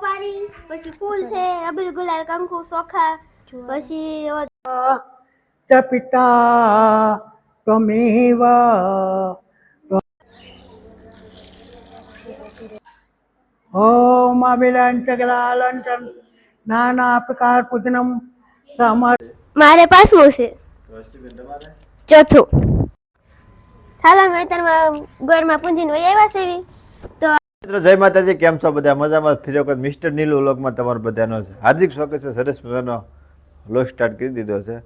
હોપારી, પછી ફૂલ છે, અબીલ ગુલાલ કંકુ ચોખા, પછી ચ પિતા ત્વમેવ ઓમ અબિલંચગલાલંચન નાના પ્રકાર પૂજનમ સમર. મારે પાંચમું છે. ચોથું. હાલો મેતરમાં ગોરમાં પૂંજીને વહી આવ્યા છે તો મિત્રો જય માતાજી, કેમ છો બધા? મજામાં? ફરી વખત મિસ્ટર નીલુ વ્લોગમાં તમારું બધાનો હાર્દિક સ્વાગત છે. સરસ મજાનો વ્લોગ સ્ટાર્ટ કરી દીધો છે,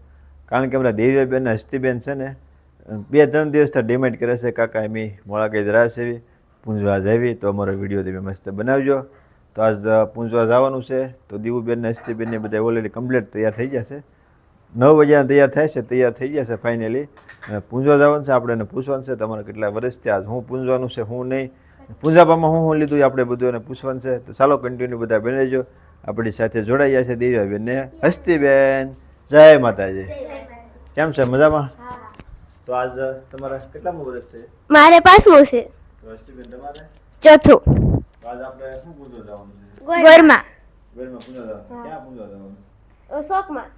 કારણ કે આપણા દેવીબેન હસ્તીબેન છે ને 2-3 દિવસથી ડિમેટ કરે છે કાકા એમી મોળા કઈ જરા છે પૂંજવા જાવી, તો અમારો વિડીયો તમે મસ્ત બનાવજો. તો આજ પૂંજવા જવાનું છે, તો દીવુબેન ને હસ્તીબેન બધા ઓલરેડી કમ્પ્લીટ તૈયાર થઈ જશે. 9 વાગ્યા તૈયાર થાય છે, તૈયાર થઈ જશે ફાઇનલી. પૂંજવા જવાનું છે, આપણે એને પૂછવાનું છે તમારે કેટલા વર્ષથી આજ હું પૂંજવાનું છે હું નહીં, પૂંજાપામાં હું લીધું આપણે બધું એને પૂછવાનું છે. તો ચાલો કન્ટિન્યુ બધા બની આપણી સાથે જોડાઈ ગયા છે દેવીબેન ને હસ્તીબેન. જય માતાજી, કેમ છે? મજામાં? તો આજ તમારા કેટલામું વર્ષ છે? મારે પાંચમું છે. તો હસ્તીબેન તમારે? ચોથું. તો આજ આપણે શું પૂંજવા જવાનું છે? ગોરમાં. ગોરમાં પૂંજવા જવાનું. ક્યાં પૂંજવા જવાનું? શોકમાં.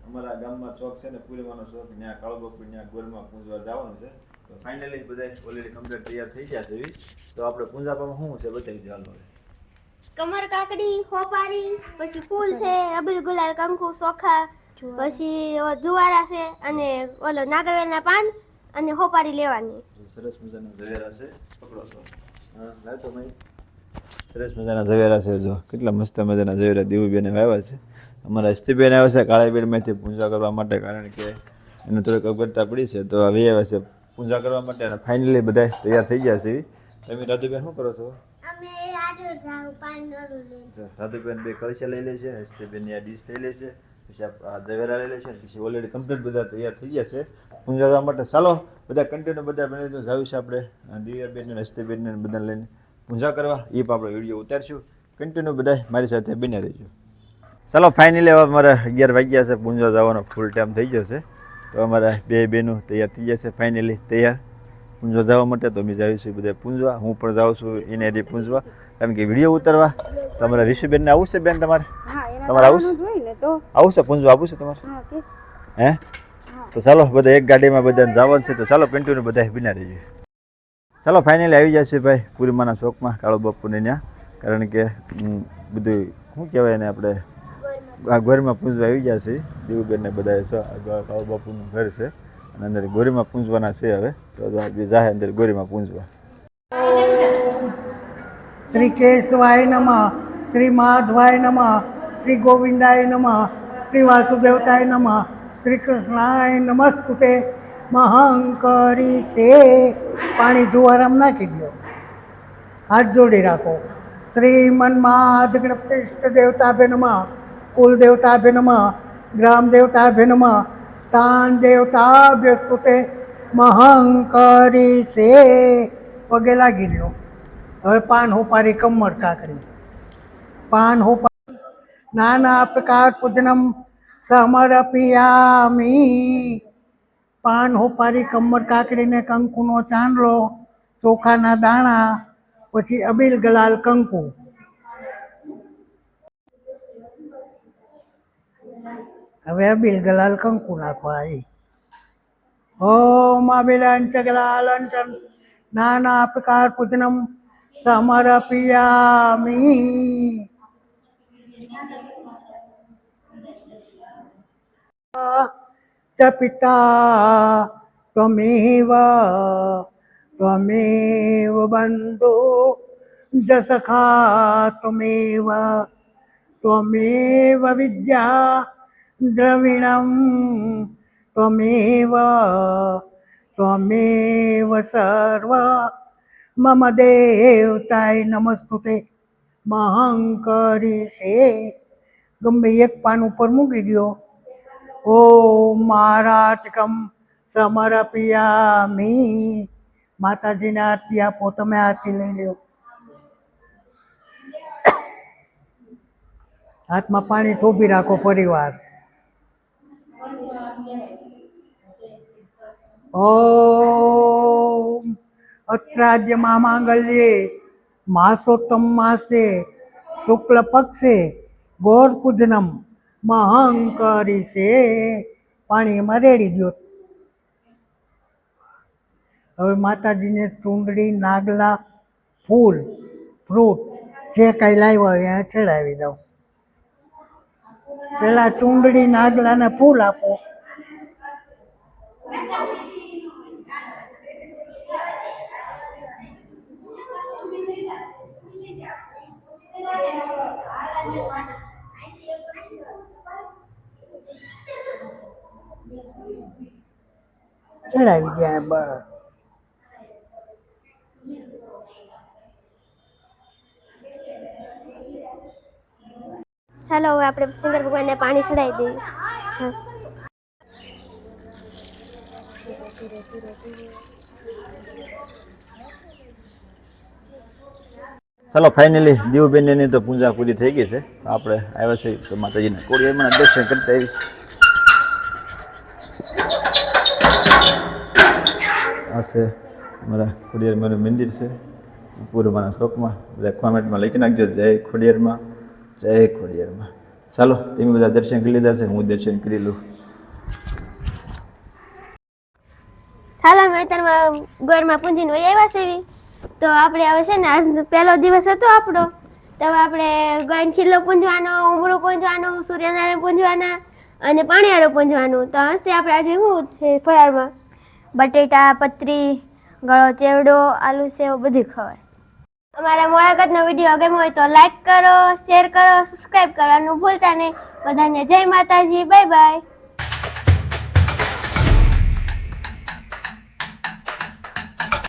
અમારા ગામમાં ચોક છે ને, પૂરીમાનો ચોક, ત્યાં કાળુબાપુ ત્યાં ગોરમાં પૂંજવા જવાનું છે. તો ફાઇનલી બધા ઓલરેડી કમ્પ્લીટ તૈયાર થઈ ગયા છે. તો આપણે પૂંજાપામાં શું છે બતાવી ચાલો. કમર કાકડી, હોપારી, પછી ફૂલ છે, અબીલ ગુલાલ કંકુ ચોખા, પછી જુવારા છે અને ઓલો નાગરવેલના પાન અને હોપારી લેવાની. સરસ મજાના ઝવેરા છે, પકડો છો. હા લાવતો ભાઈ, સરસ મજાના ઝવેરા છે. જો કેટલા મસ્ત મજાના ઝવેરા દેવુબેને વાવ્યા છે. અમારા હસ્તીબેન આવ્યા છે કાળીબેનમાંથી પૂજા કરવા માટે, કારણ કે એને થોડીક અગવડતા પડી છે, તો હવે આવ્યા છે પૂજા કરવા માટે. અને ફાઇનલી બધા તૈયાર થઈ ગયા છે. તમે રાધુબેન શું કરો છો? રાધુબેન બે કળશિયા લઈ લે છે, હસ્તીબેન આ ડીશ લઈ લે છે, પછી આ ઝવેરા લઈ લે છે, પછી ઓલરેડી કમ્પ્લીટ બધા તૈયાર થઈ ગયા છે પૂજા જવા માટે. ચાલો બધા કન્ટિન્યુ બધા બની તો જાવી છે આપણે દિવ્યાબેન ને હસ્તીબેન ને બધા લઈને પૂજા કરવા. એ પણ આપણે વિડીયો ઉતારશું. કન્ટિન્યુ બધા મારી સાથે બન્યા રહીજો. ચાલો ફાઇનલી હવે અમારે 11 વાગ્યા છે, પૂંજવા જવાનો ફૂલ ટાઈમ થઈ ગયો છે. તો અમારા બે બહેનો તૈયાર થઈ ગયા છે, ફાઇનલી તૈયાર પૂંજવા જવા માટે. તો અમે જાવી છીએ બધા પૂંજવા, હું પણ જાઉં છું એને હજી પૂંજવા, કારણ કે વિડીયો ઉતારવા. તો અમારા ઋષિબેનને આવું છે બેન તમારે? તમારે આવું છે? આવું છે પૂંજવા આવું છે તમારે? હે? તો ચાલો બધા એક ગાડીમાં બધાને જવાનું છે. તો ચાલો કન્ટિન્યુ બધા બિના રહીએ. ચાલો ફાઇનલી આવી જશે ભાઈ પૂરીમાના ચોકમાં કાળુ બાપુને ત્યાં, કારણ કે બધું શું કહેવાય ને આપણે આ ગોરમાં પૂંજવા આવી ગયા છે. દેવુબેન ને બધા કાળુ બાપુનું ઘર છે અને અંદર ગોરીમાં પૂંજવાના છે. હવે તો જાહે અંદર ગોરીમાં પૂંજવા. શ્રી કેશવાય નમઃ, શ્રી માધવાય નમઃ, શ્રી ગોવિંદાય નમઃ, શ્રી વાસુદેવતાય નમઃ, શ્રી કૃષ્ણાય નમસ્તુતે. મહંકરી છે પાણી જુવારામ નાખી દો, હાથ જોડી રાખો. શ્રીમન્માદ ગણપતિષ્ઠ દેવતાભ્ય નમઃ, કુલ દેવતાભ્ય નમઃ, ગ્રામ દેવતાભ્ય નમઃ, સ્થાન દેવતાભ્ય સ્તુતે. મહંકરી છે પગે લાગી લ્યો. હવે પાન હોપારી કમર કાકડી, પાન હોપારી નાના પ્રકાર પૂજનમ સમર્પયામિ. પાન હોપારી કમર કાકડીને કંકુનો ચાંદલો, ચોખાના દાણા, પછી અબીલ ગલાલ કંકુ. હવે અબીલ ગલાલ કંકુ નાખવા. ઓમ અબિલંચગલાલંચન નાના પ્રકાર પૂજનમ સમર્પયામિ. ચ પિતા ત્વમેવ ત્વમેવ બંધો જ સખા ત્વમેવ ત્વમેવ વિદ્યા દ્રવિણમ ત્વમેવ ત્વમેવ સર્વ મમ દેવતાય નમસ્તુતે. મહંકરી છે ગમે એક પાન ઉપર મૂકી દો. ઓમ મારાચકમ સમર્પયામિ. માતાજીને આરતી આપો, તમે આરતી લઈ લો. હાથમાં પાણી થોભી રાખો પરિવાર. ઓમ અત્રાદ્ય મામાંગલ્યે માસોત્તમ માસે શુક્લ પક્ષે ગોર પૂજનમ મહંકરી છે પાણીમાં રેડી દો. હવે માતાજીને ચૂંદડી, નાગલા, ફૂલ, ફ્રૂટ જે કાંઈ લાવ્યા હોય એ ચડાવી દઉં. પેલા ચૂંદડી, નાગલા ને ફૂલ આપો. ચડાવી દે બસ. ચાલો હવે આપણે શંકર ભગવાનને પાણી ચડાવી દઈએ. હા. ચાલો ફાઇનલી દીવબેનની તો પૂજા પૂરી થઈ ગઈ છે. આપણે આવ્યા છે તો માતાજીના કોળિયામાં દર્શન કરતા આવી. આ છે મારા ખોડિયારમાંનું મંદિર છે. પૂર્વમાંના શ્લોકમાં બધા કોમેન્ટમાં લખી નાખજો જય ખોડિયારમાં, જય ખોડિયારમાં. ચાલો તમે બધા દર્શન કરી લીધા છે, હું દર્શન કરી લઉં. ચાલો અમે અત્યારમાં ગોરમાં પૂંજીને વહી આવ્યા છે એવી. તો આપણે હવે છે ને આજ પહેલો દિવસ હતો આપણો, તો હવે આપણે ગોઈન ખીલ્લો પૂંજવાનો, ઉમરું પૂંજવાનું, સૂર્યનારાયણ પૂંજવાના અને પાણીયારો પૂંજવાનું. તો હસ્તે આપણે આજે શું છે ફરાળમાં બટેટા, પતરી, ગળો ચેવડો, આલુ સેવ બધું ખવાય. અમારા મુલાકાતનો વિડીયો ગમ્યો હોય તો લાઈક કરો, શેર કરો, સબસ્ક્રાઈબ કરવાનું ભૂલતા નહીં. બધાને જય માતાજી, બાય બાય.